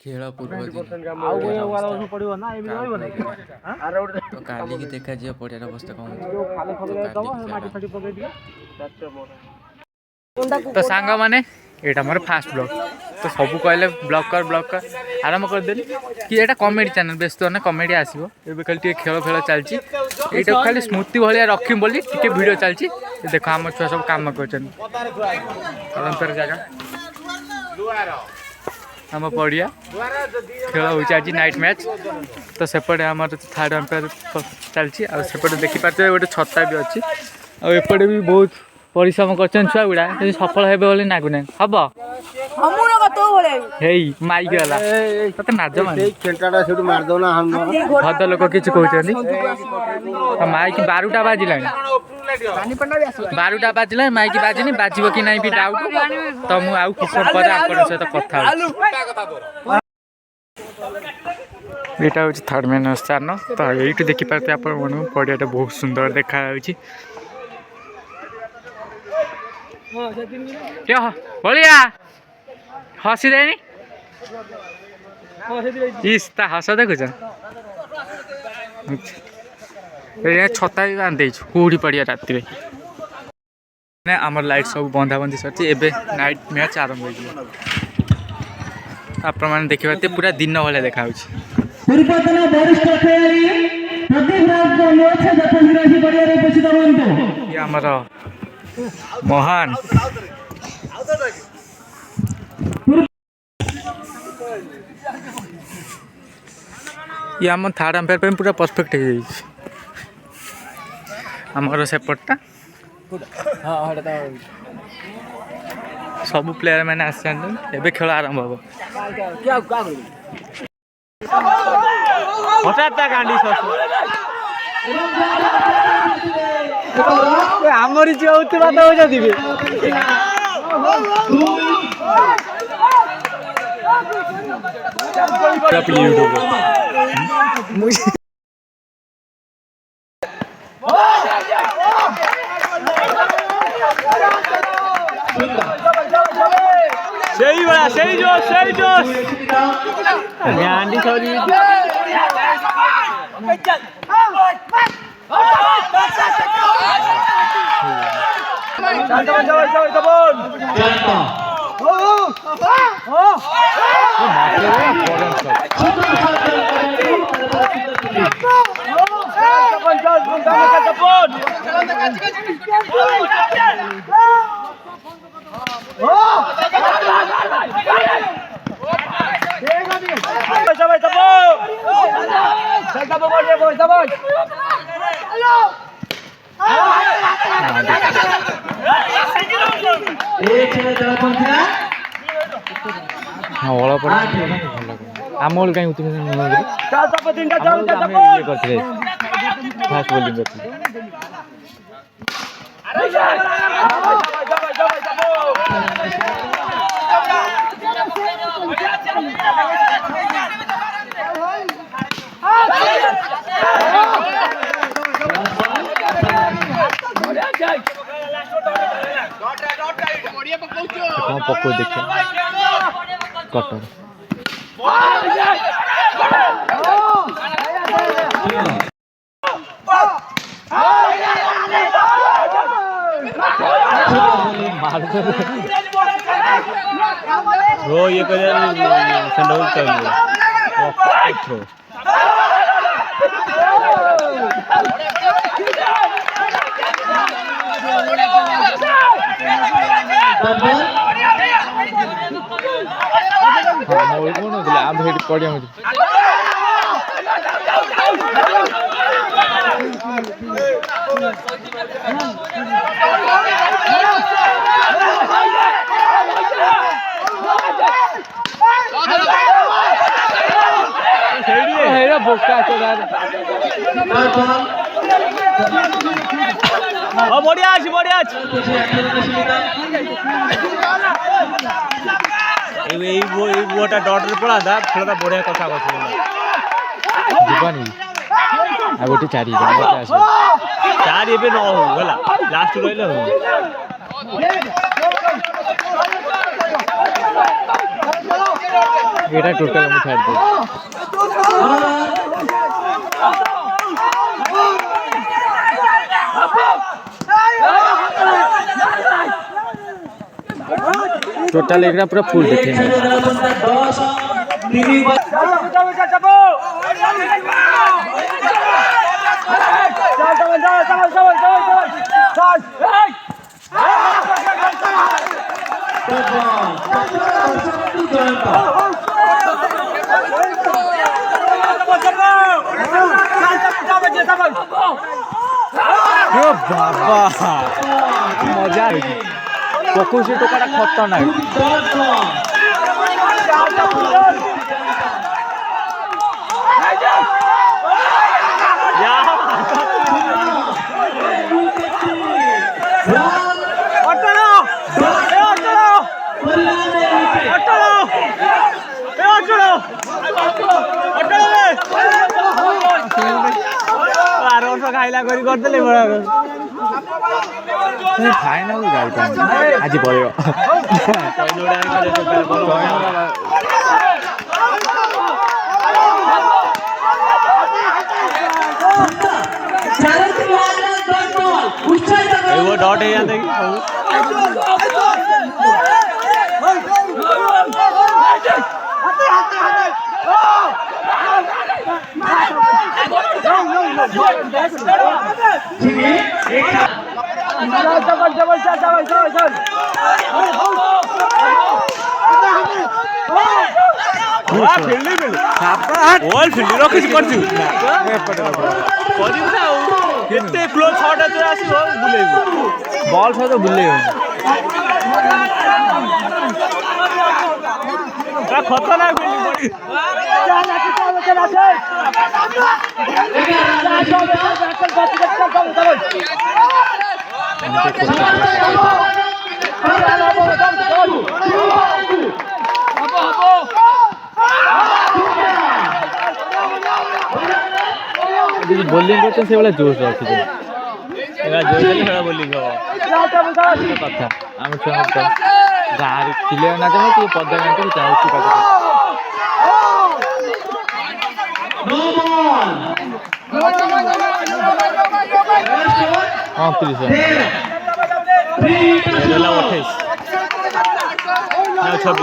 खेल पूर्व दिन तो काली की देखा जी पड़ियार अवस्था कौन तो सांग मैंने यहाँ मोर फास्ट ब्लॉग तो सब कहले ब्लॉग कर आरंभ करदेली कि यहाँ कॉमेडी चैनल व्यस्त ना कॉमेडी आसो ए खाली खेल खेल चलती यहाँ खाली स्मृति भाया रखी बोली टे भिड चलती देख आम छुआ सब कम कर जगह आम पड़िया खेल हो नाइट मैच तो सेपटे आम थर्ड अंपायर चलती आसपटे देखिपारे गोटे छता भी अच्छी आएपटे भी बहुत परिश्रम कर छुआ गुड़ा सफल हे बोली नागुना हम माइक गला तो नाच भद लोक किसी कहते माइक 12टा बाजिला 12टा बाजिला माइक बाजिनी बाजिब कि नहीं भी डाउट तो मुझे आउ किस सहित कथा यहाँ हूँ थर्ड मैन स्थान तो यही देखिपारे आप पड़िया बहुत सुंदर देखा बलिया हसी देनी इस हस देखुच छता भी बांधे कौड़ी पड़िया राति आम लाइट सब बंधा बंधी सर नाइट मैच आरंभ हो आपण मैंने देखिए पूरा दिन भाया देखा आमर महान ये आम थर्ड अंपायर पे पूरा परफेक्ट हो आमर सेपटा सब प्लेयर मैंने आस खेल आरंभ हम हठात गांडी आमरी जी बात हो जाती सही बड़ा सही जोश गांडी छोड़ी आम कहीं फास्ट बोलिंग पको देखिए कटर थ्रो ये कर थ्रो आम पड़िया बोका बढ़िया अच्छी बढ़िया बुआटा डटर पड़ा था खेलता बढ़िया कथा जीवानी आ गोटे 4 न हो लास्ट रही हो এটা টোটাল আমি ছাড় দিই टोटल एक पूरा फुल देखे बाबा मजा पकुसी तो कड़ा खतरनाक खाइला करदेले फाइनल आज पड़ो डॉट है यहाँ बॉल सहित बुले खतरनाक बोलिंग करते से जोश रखी जोश बोलिंग कथा आम छुआ गाँव खिले ना जाए कि पदा मिनट हाँ प्लीज 26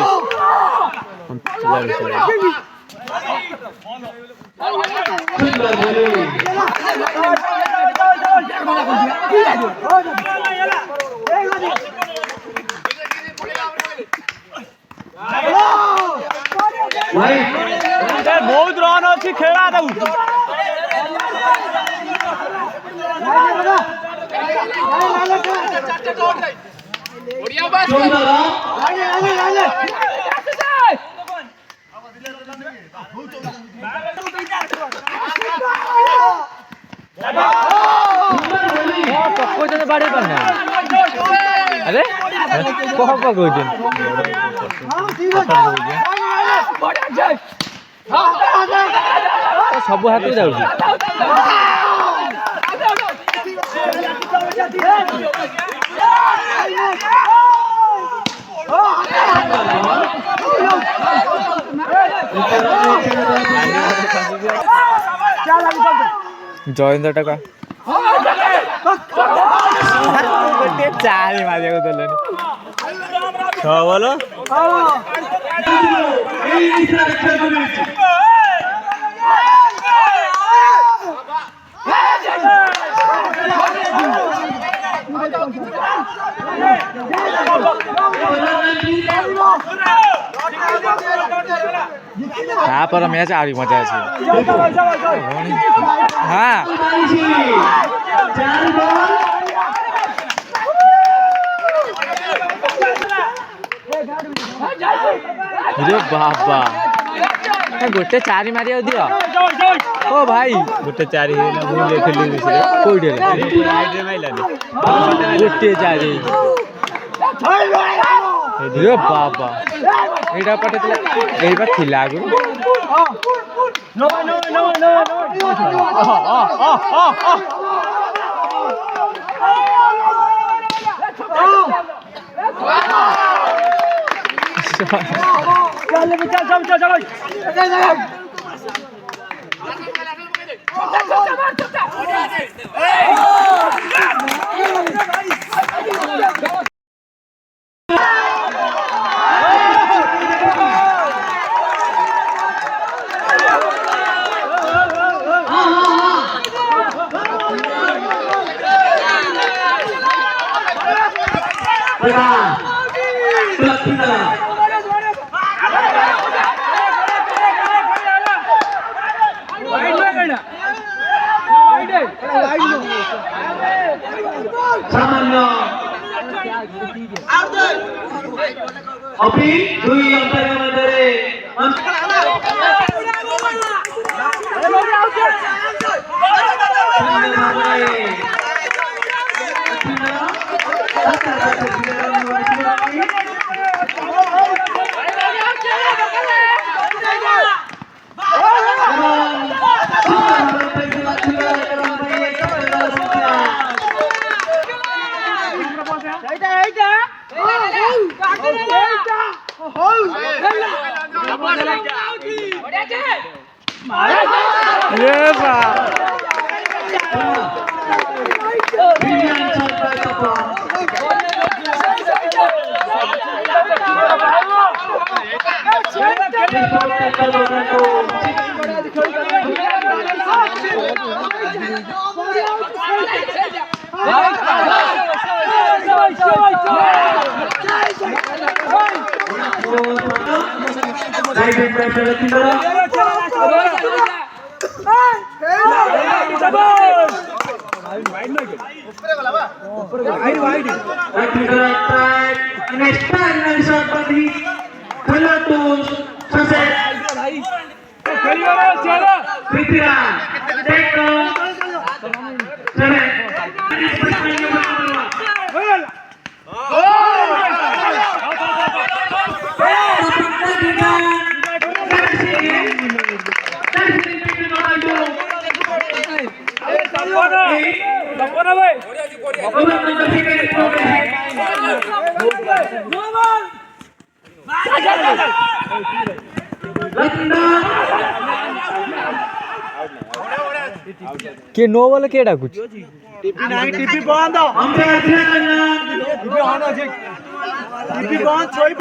बहुत रन अच्छी खेला बाड़ी पाना अरे सब हाथ में जाऊँ जयेन्द्र टाका चार मारे बोलो पर मैच आ रही मजा हाँ बाबा गोटे चारि मारि दियो ओ भाई गोटे चारि गोटे चारि बाबा एटा पटे थिला आगु अभी दुई अंपायर मध्य के नो वाला केड़ा कुछ टीपी नहीं टीपी बंद अंपायर अच्छा करना टीपी ऑन আছে टीपी बंद छोई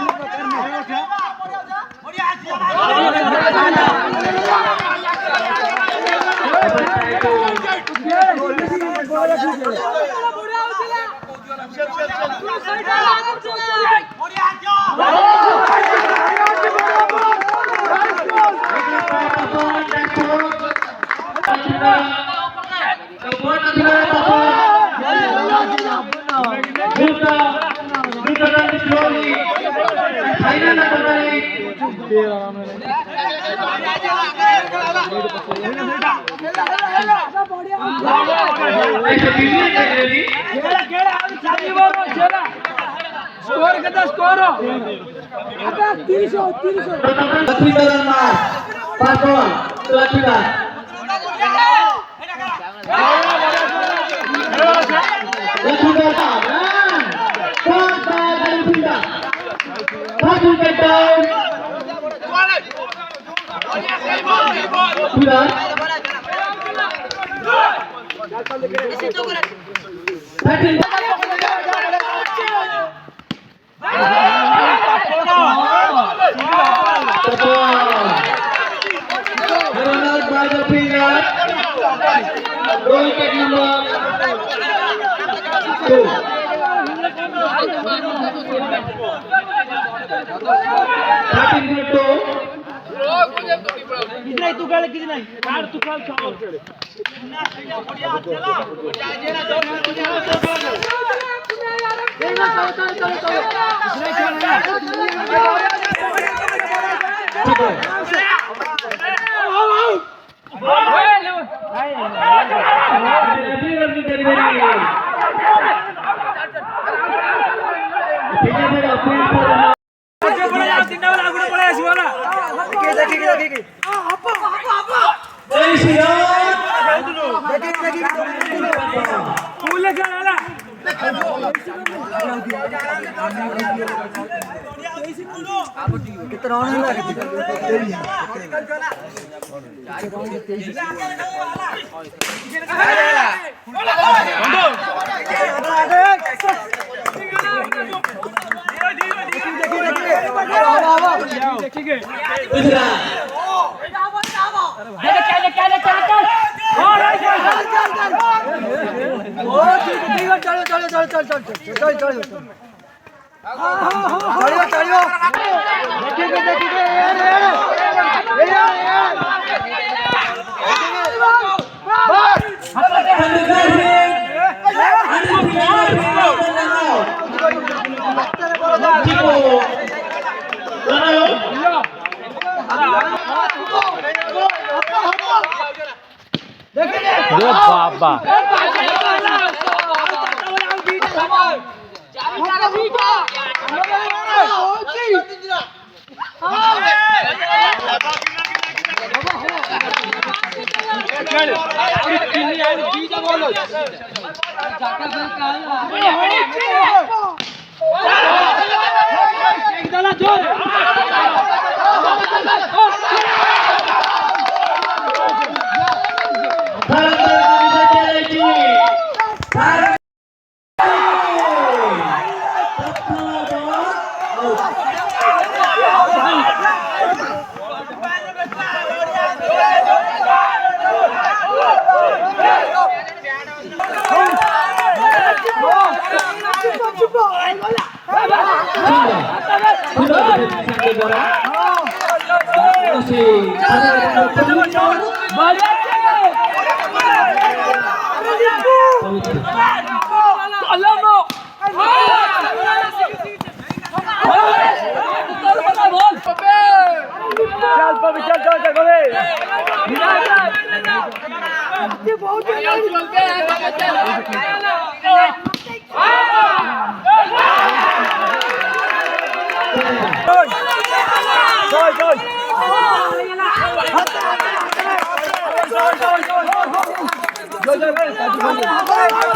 बाबा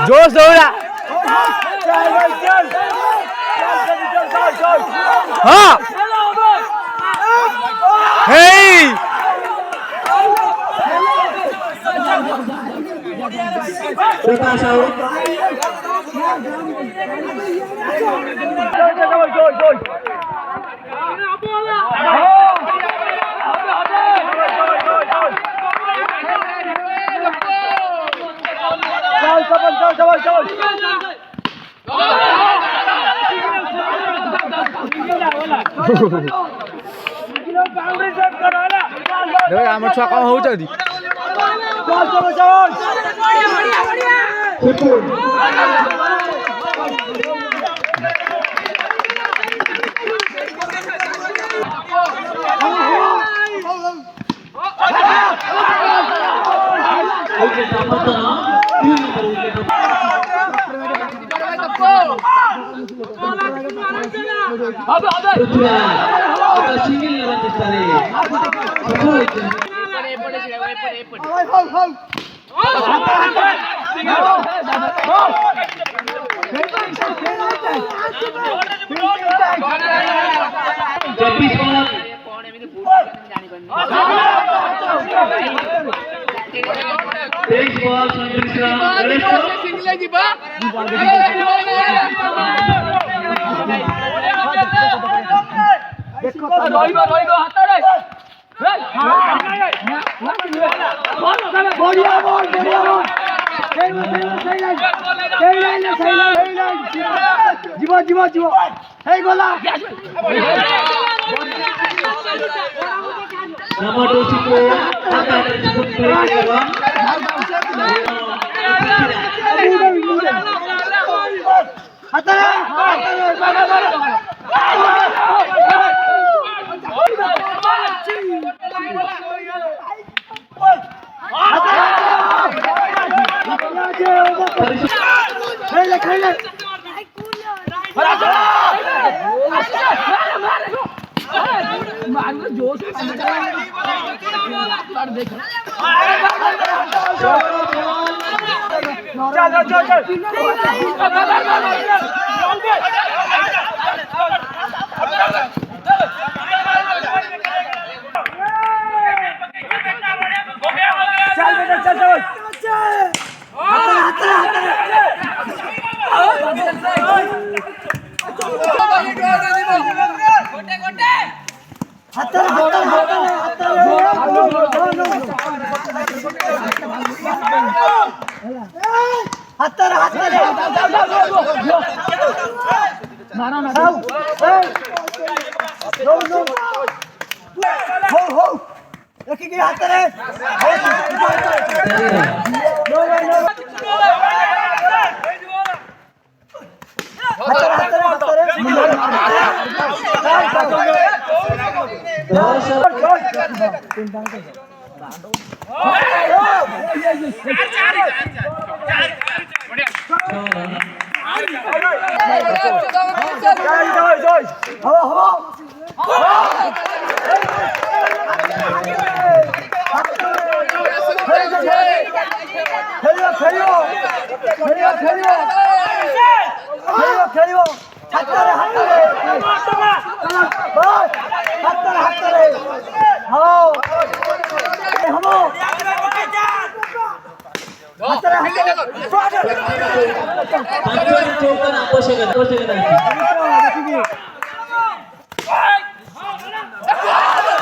जोश दौड़ा हाँ हे आम छुआ कौन हो जोश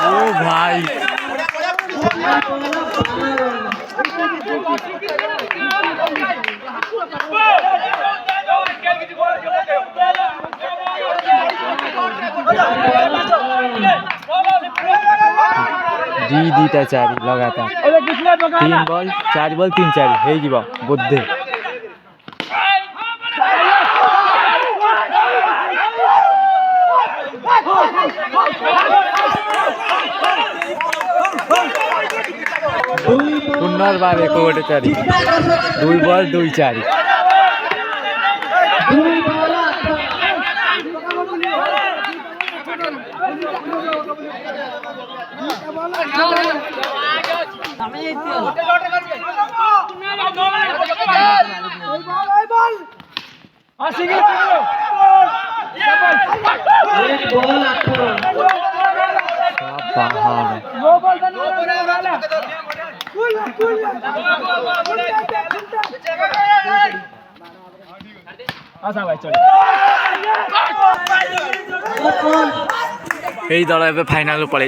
ओ भाई दी दीटा चारि लगातार 3 बॉल 4 बॉल 3 4 हे जीव बोधे पुनर्बार 1 गोटे 4 2 बॉल 2 4 এই দল এবে ফাইনাল পড়ে